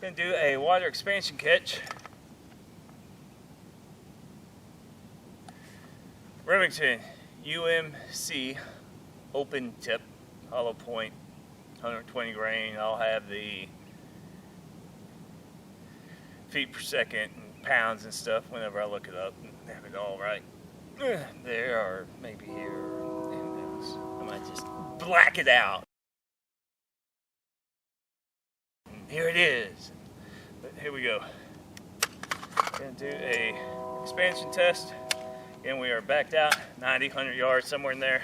Gonna do a water expansion catch. Remington UMC open tip, hollow point, 120 grain. I'll have the feet per second and pounds and stuff whenever I look it up and have it all right. There are maybe here, and I might just black it out. Here it is. But here we go. Gonna do a expansion test. Again, we are backed out 90, 100 yards, somewhere in there.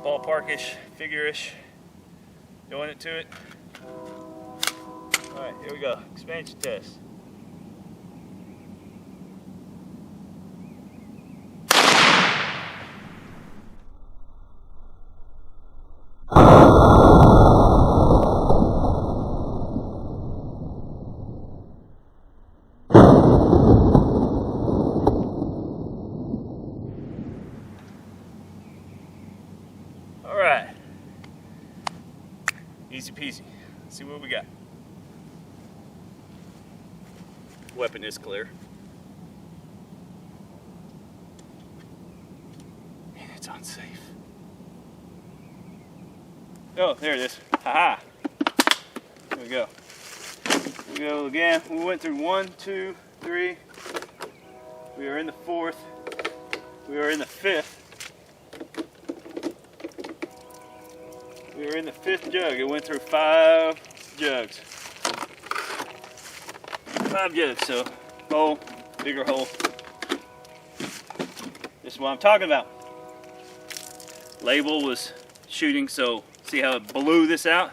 Ballparkish, figure-ish. Doing it to it. Alright, here we go. Expansion test. Alright, easy peasy. Let's see what we got. Weapon is clear. And it's unsafe. Oh, there it is. Haha. There we go. Here we go again. We went through 1, 2, 3. We are in the 4th. We are in the 5th. We were in the 5th jug. It went through 5 jugs. 5 jugs, so hole, bigger hole. This is what I'm talking about. Label was shooting, so see how it blew this out?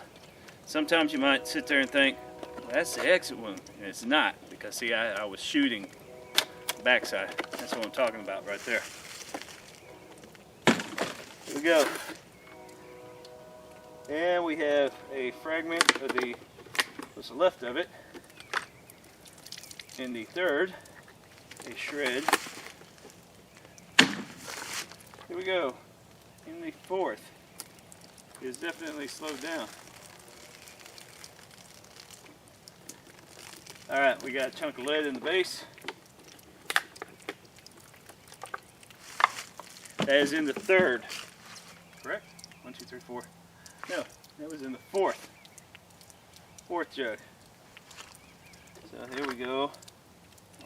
Sometimes you might sit there and think, well, that's the exit wound. And it's not, because see, I was shooting backside. That's what I'm talking about right there. Here we go. And we have a fragment of what's left of it. In the 3rd, a shred. Here we go. In the 4th, it is definitely slowed down. Alright, we got a chunk of lead in the base. That is in the 3rd. Correct? 1, 2, 3, 4. No, that was in the 4th. 4th jug. So here we go.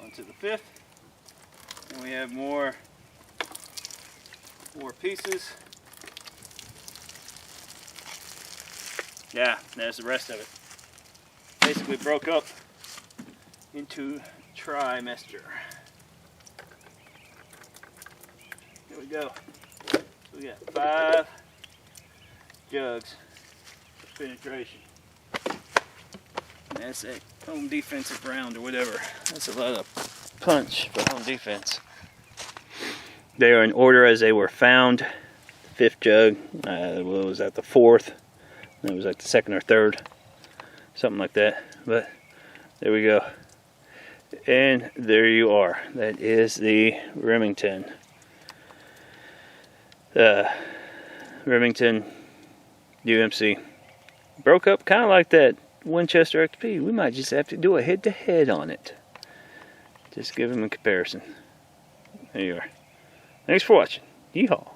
On to the 5th. And we have more pieces. Yeah, there's the rest of it. Basically broke up into trimester. Here we go. So we got 5 jugs of penetration. That's a home defensive round or whatever. That's a lot of punch for home defense. They are in order as they were found. The 5th jug, what was that, the 4th? It was like the 2nd or 3rd, something like that. But there we go. And there you are. That is the Remington. Remington UMC. Broke up kind of like that Winchester XP. We might just have to do a head-to-head on it. Just give them a comparison. There you are. Thanks for watching. Yeehaw.